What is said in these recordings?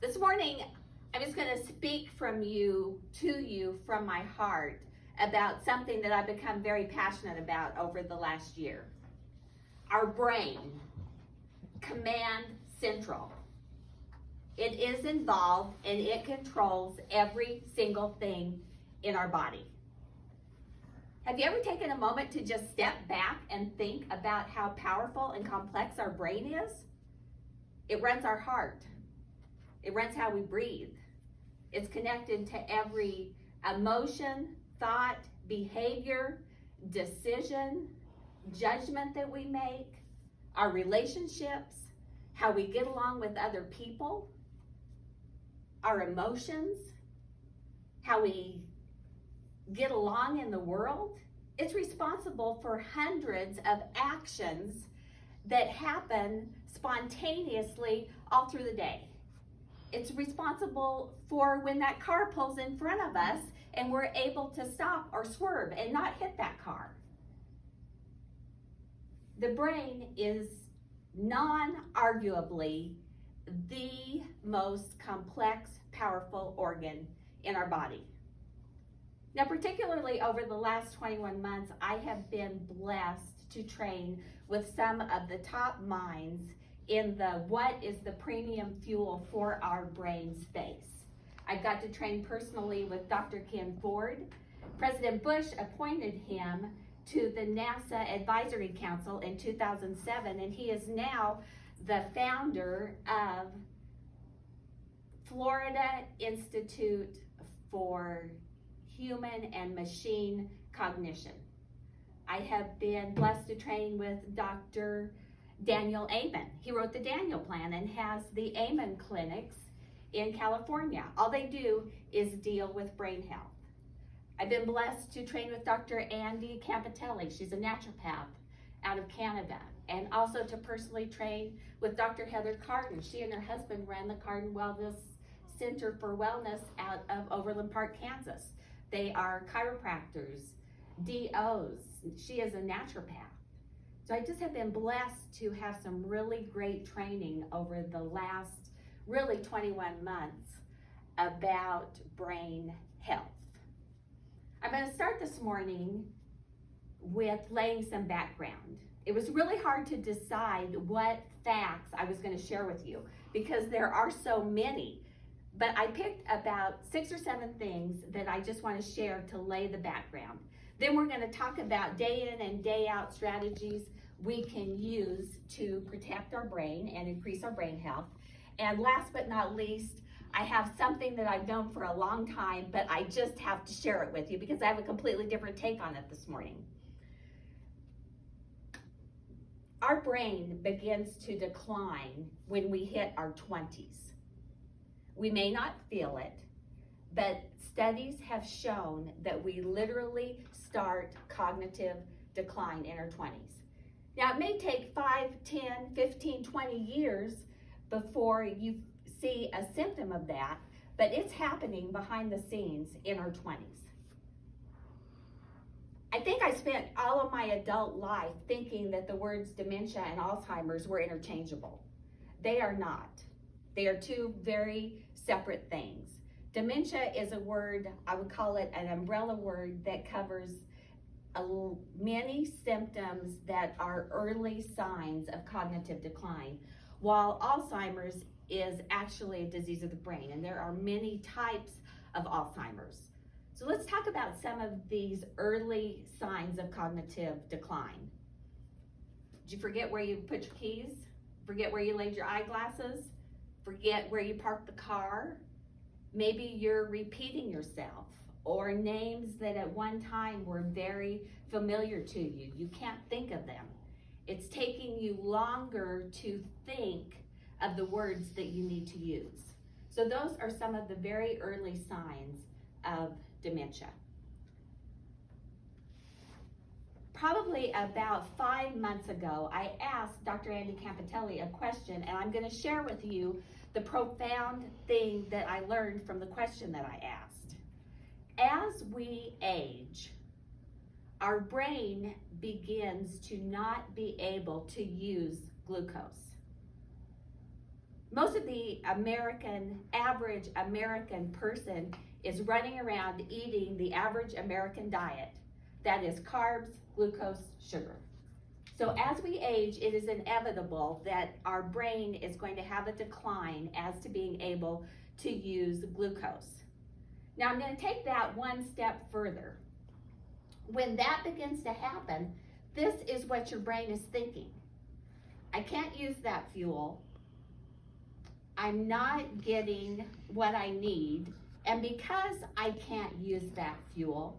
This morning, I'm just going to speak to you from my heart about something that I've become very passionate about over the last year. Our brain, command central. It is involved and it controls every single thing in our body. Have you ever taken a moment to just step back and think about how powerful and complex our brain is? It runs our heart. It runs how we breathe. It's connected to every emotion, thought, behavior, decision, judgment that we make, our relationships, how we get along with other people, our emotions, how we get along in the world. It's responsible for hundreds of actions that happen spontaneously all through the day. It's responsible for when that car pulls in front of us and we're able to stop or swerve and not hit that car. The brain is non-arguably the most complex, powerful organ in our body. Now, particularly over the last 21 months, I have been blessed to train with some of the top minds in the what is the premium fuel for our brain space. I got to train personally with Dr. Ken Ford. President Bush appointed him to the NASA Advisory Council in 2007, and he is now the founder of Florida Institute for Human and Machine Cognition. I have been blessed to train with Dr. Daniel Amen. He wrote the Daniel Plan and has the Amen clinics in California. All they do is deal with brain health. I've been blessed to train with Dr. Andy Campitelli. She's a naturopath out of Canada. And also to personally train with Dr. Heather Carden. She and her husband ran the Carden Wellness Center for Wellness out of Overland Park, Kansas. They are chiropractors, DOs. She is a naturopath. So I just have been blessed to have some really great training over the last really 21 months about brain health. I'm going to start this morning with laying some background. It was really hard to decide what facts I was going to share with you because there are so many. But I picked about 6 or 7 things that I just want to share to lay the background. Then we're going to talk about day in and day out strategies we can use to protect our brain and increase our brain health. And last but not least, I have something that I've known for a long time, but I just have to share it with you because I have a completely different take on it this morning. Our brain begins to decline when we hit our 20s. We may not feel it, but studies have shown that we literally start cognitive decline in our 20s. Now, it may take 5, 10, 15, 20 years before you see a symptom of that, but it's happening behind the scenes in our 20s. I think I spent all of my adult life thinking that the words dementia and Alzheimer's were interchangeable. They are not. They are two very separate things. Dementia is a word, I would call it an umbrella word that covers many symptoms that are early signs of cognitive decline, while Alzheimer's is actually a disease of the brain, and there are many types of Alzheimer's. So let's talk about some of these early signs of cognitive decline. Did you forget where you put your keys? Forget where you laid your eyeglasses? Forget where you parked the car? Maybe you're repeating yourself or names that at one time were very familiar to you. You can't think of them. It's taking you longer to think of the words that you need to use. So those are some of the very early signs of dementia. Probably about 5 months ago, I asked Dr. Andy Campitelli a question, and I'm going to share with you the profound thing that I learned from the question that I asked. As we age, our brain begins to not be able to use glucose. Most of the average American person is running around eating the average American diet. That is carbs, glucose, sugar. So as we age, it is inevitable that our brain is going to have a decline as to being able to use glucose. Now I'm going to take that one step further. When that begins to happen, this is what your brain is thinking. I can't use that fuel. I'm not getting what I need, and because I can't use that fuel,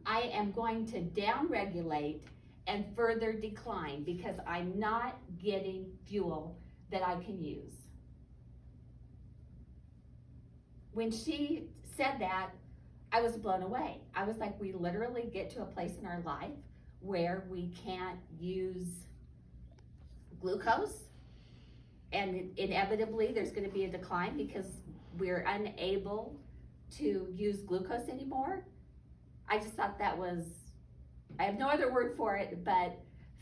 I am going to downregulate and further decline because I'm not getting fuel that I can use. When she said that, I was blown away. I was like, we literally get to a place in our life where we can't use glucose, and inevitably there's going to be a decline because we're unable to use glucose anymore. I just thought that was, I have no other word for it, but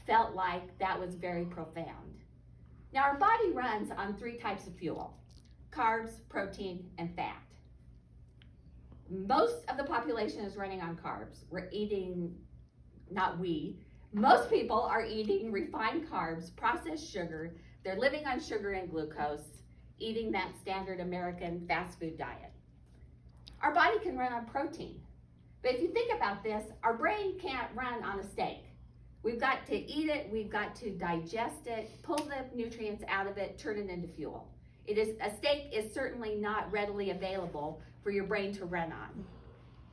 felt like that was very profound. Now our body runs on 3 types of fuel: carbs, protein, and fat. Most of the population is running on carbs. We're eating, most people are eating refined carbs, processed sugar. They're living on sugar and glucose, eating that standard American fast food diet. Our body can run on protein. But if you think about this, our brain can't run on a steak. We've got to eat it, we've got to digest it, pull the nutrients out of it, turn it into fuel. A steak is certainly not readily available for your brain to run on.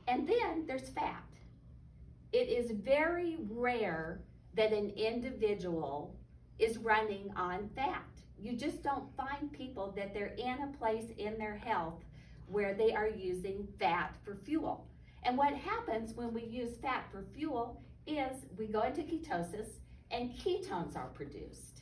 And then there's fat. It is very rare that an individual is running on fat. You just don't find people that they're in a place in their health where they are using fat for fuel. And what happens when we use fat for fuel is we go into ketosis and ketones are produced.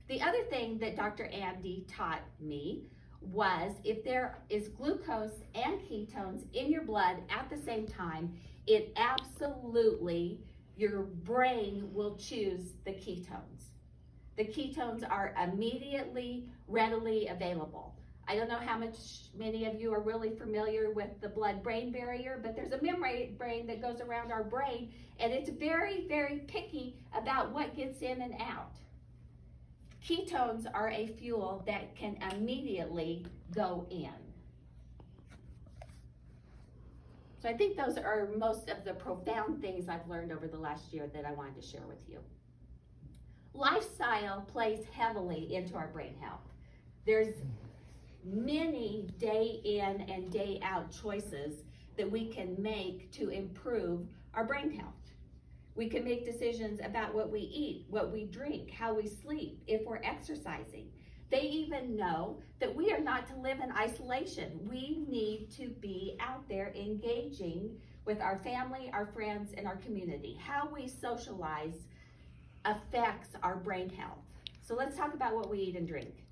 The other thing that Dr. Andy taught me was if there is glucose and ketones in your blood at the same time, it absolutely, your brain will choose the ketones. The ketones are immediately, readily available. I don't know how many of you are really familiar with the blood-brain barrier, but there's a membrane that goes around our brain, and it's very, very picky about what gets in and out. Ketones are a fuel that can immediately go in. So I think those are most of the profound things I've learned over the last year that I wanted to share with you. Lifestyle plays heavily into our brain health. There's many day in and day out choices that we can make to improve our brain health. We can make decisions about what we eat, what we drink, how we sleep, if we're exercising. They even know that we are not to live in isolation. We need to be out there engaging with our family, our friends, and our community. How we socialize affects our brain health. So let's talk about what we eat and drink.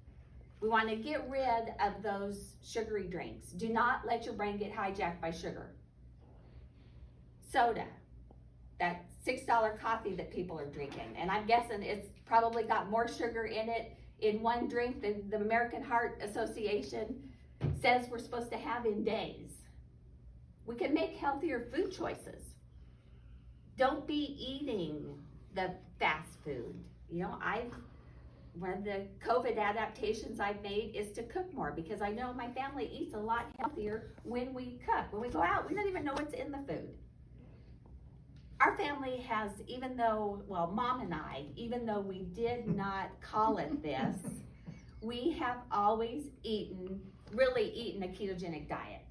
We want to get rid of those sugary drinks. Do not let your brain get hijacked by sugar. Soda, that $6 coffee that people are drinking, and I'm guessing it's probably got more sugar in it in one drink than the American Heart Association says we're supposed to have in days. We can make healthier food choices. Don't be eating the fast food. You know, one of the COVID adaptations I've made is to cook more because I know my family eats a lot healthier when we cook. When we go out, we don't even know what's in the food. Our family has, Mom and I, even though we did not call it this, we have always really eaten a ketogenic diet.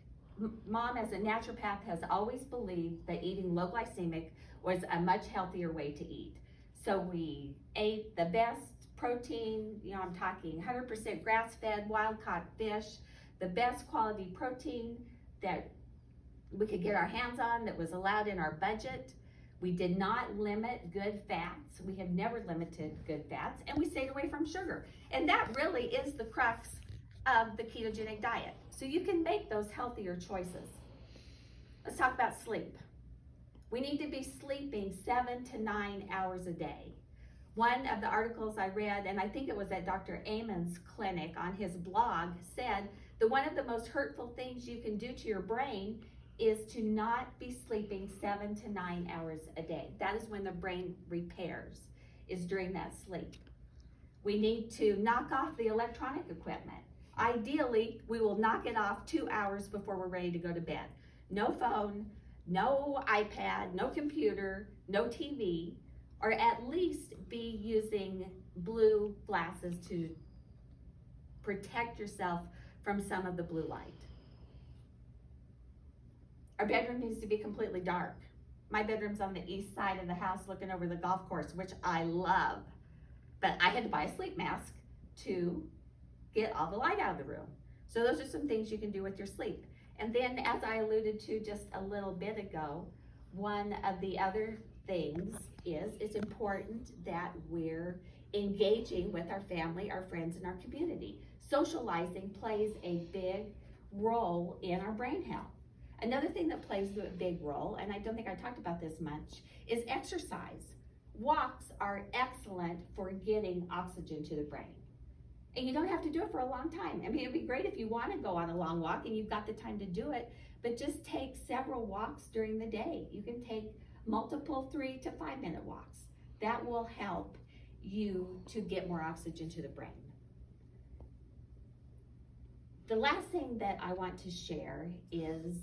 Mom, as a naturopath, has always believed that eating low glycemic was a much healthier way to eat. So we ate the best protein, I'm talking 100% grass-fed, wild-caught fish, the best quality protein that we could get our hands on that was allowed in our budget. We did not limit good fats. We have never limited good fats, and we stayed away from sugar. And that really is the crux of the ketogenic diet. So you can make those healthier choices. Let's talk about sleep. We need to be sleeping 7 to 9 hours a day. One of the articles I read, and I think it was at Dr. Amen's clinic on his blog, said that one of the most hurtful things you can do to your brain is to not be sleeping 7 to 9 hours a day. That is when the brain repairs, is during that sleep. We need to knock off the electronic equipment. Ideally, we will knock it off 2 hours before we're ready to go to bed. No phone, no iPad, no computer, no TV, or at least be using blue glasses to protect yourself from some of the blue light. Our bedroom needs to be completely dark. My bedroom's on the east side of the house looking over the golf course, which I love. But I had to buy a sleep mask to get all the light out of the room. So those are some things you can do with your sleep. And then, as I alluded to just a little bit ago, one of the other things is it's important that we're engaging with our family, our friends, and our community. Socializing plays a big role in our brain health. Another thing that plays a big role, and I don't think I talked about this much, is exercise. Walks are excellent for getting oxygen to the brain. And you don't have to do it for a long time. I mean, it'd be great if you want to go on a long walk and you've got the time to do it, but just take several walks during the day. You can take multiple 3 to 5 minute walks. That will help you to get more oxygen to the brain. The last thing that I want to share is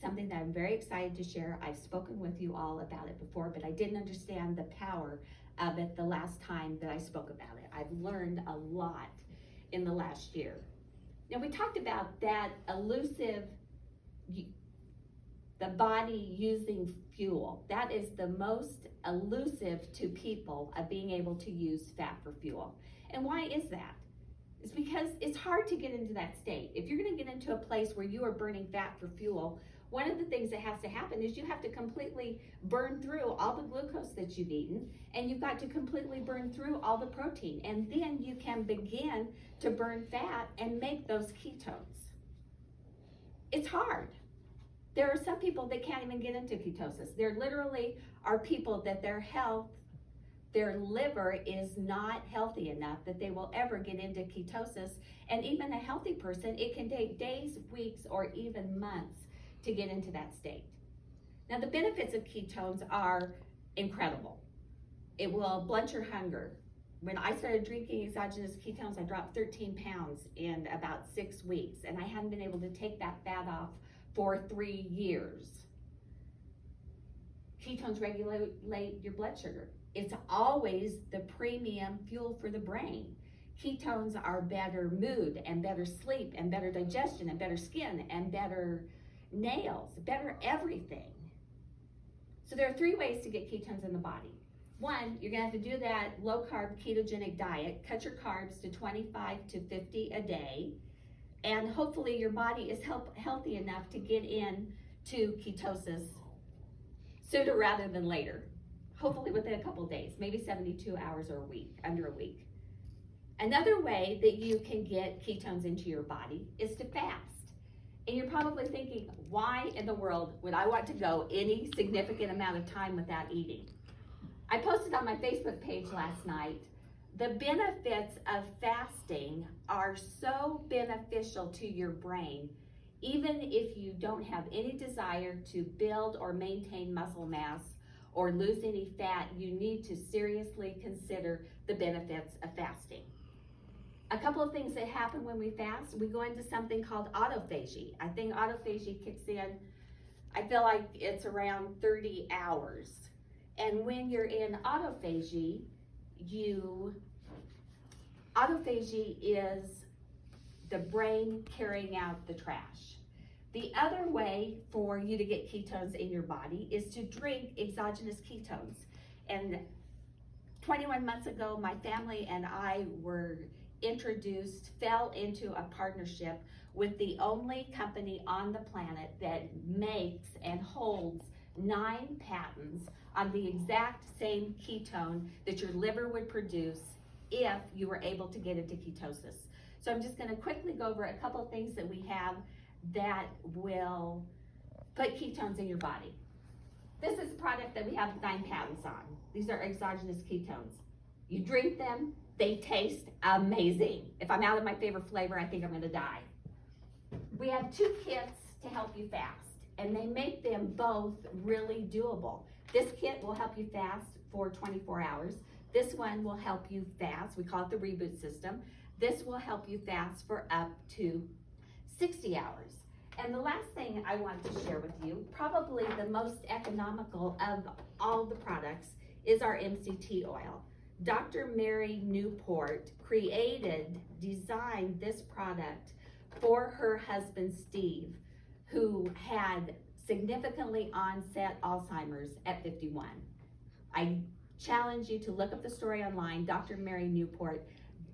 something that I'm very excited to share. I've spoken with you all about it before, but I didn't understand the power of it the last time that I spoke about it. I've learned a lot in the last year. Now, we talked about that elusive, the body using fuel. That is the most elusive to people of being able to use fat for fuel. And why is that? It's because it's hard to get into that state. If you're going to get into a place where you are burning fat for fuel, one of the things that has to happen is you have to completely burn through all the glucose that you've eaten, and you've got to completely burn through all the protein, and then you can begin to burn fat and make those ketones. It's hard. There are some people that can't even get into ketosis. There literally are people that their liver is not healthy enough that they will ever get into ketosis, and even a healthy person, it can take days, weeks, or even months to get into that state. Now, the benefits of ketones are incredible. It will blunt your hunger. When I started drinking exogenous ketones, I dropped 13 pounds in about 6 weeks, and I hadn't been able to take that fat off for 3 years. Ketones regulate your blood sugar. It's always the premium fuel for the brain. Ketones are better mood and better sleep and better digestion and better skin and better nails, better everything. So there are 3 ways to get ketones in the body. One, you're gonna have to do that low carb ketogenic diet, cut your carbs to 25 to 50 a day, and hopefully your body is healthy enough to get into ketosis sooner rather than later. Hopefully within a couple of days, maybe 72 hours or a week, under a week. Another way that you can get ketones into your body is to fast. And you're probably thinking, why in the world would I want to go any significant amount of time without eating? I posted on my Facebook page last night, the benefits of fasting are so beneficial to your brain, even if you don't have any desire to build or maintain muscle mass or lose any fat. You need to seriously consider the benefits of fasting. A couple of things that happen when we fast, we go into something called autophagy. I think autophagy kicks in, I feel like it's around 30 hours. And when you're in autophagy, autophagy is the brain carrying out the trash. The other way for you to get ketones in your body is to drink exogenous ketones. And 21 months ago, my family and I fell into a partnership with the only company on the planet that makes and holds 9 patents on the exact same ketone that your liver would produce if you were able to get into ketosis. So I'm just going to quickly go over a couple of things that we have that will put ketones in your body. This is a product that we have 9 patents on. These are exogenous ketones. You drink them, they taste amazing. If I'm out of my favorite flavor, I think I'm gonna die. We have 2 kits to help you fast, and they make them both really doable. This kit will help you fast for 24 hours. This one will help you fast, we call it the reboot system. This will help you fast for up to 60 hours. And the last thing I want to share with you, probably the most economical of all the products, is our MCT oil. Dr. Mary Newport designed this product for her husband, Steve, who had significantly onset Alzheimer's at 51. I challenge you to look up the story online, Dr. Mary Newport.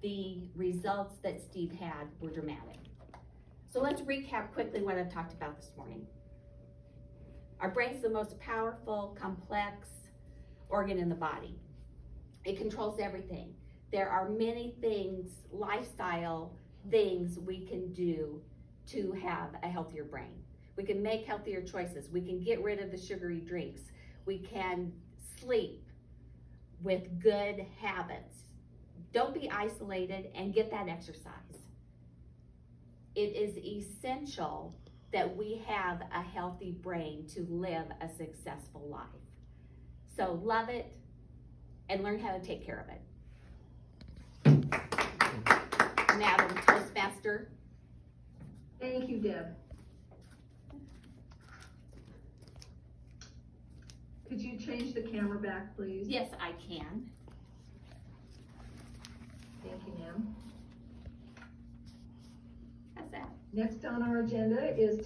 The results that Steve had were dramatic. So let's recap quickly what I've talked about this morning. Our brain's the most powerful, complex organ in the body. It controls everything. There are many things, lifestyle things we can do to have a healthier brain. We can make healthier choices. We can get rid of the sugary drinks. We can sleep with good habits. Don't be isolated and get that exercise. It is essential that we have a healthy brain to live a successful life. So love it and learn how to take care of it. Madam Toastmaster. Thank you, Deb. Could you change the camera back, please? Yes, I can. Thank you, ma'am. How's that? Next on our agenda is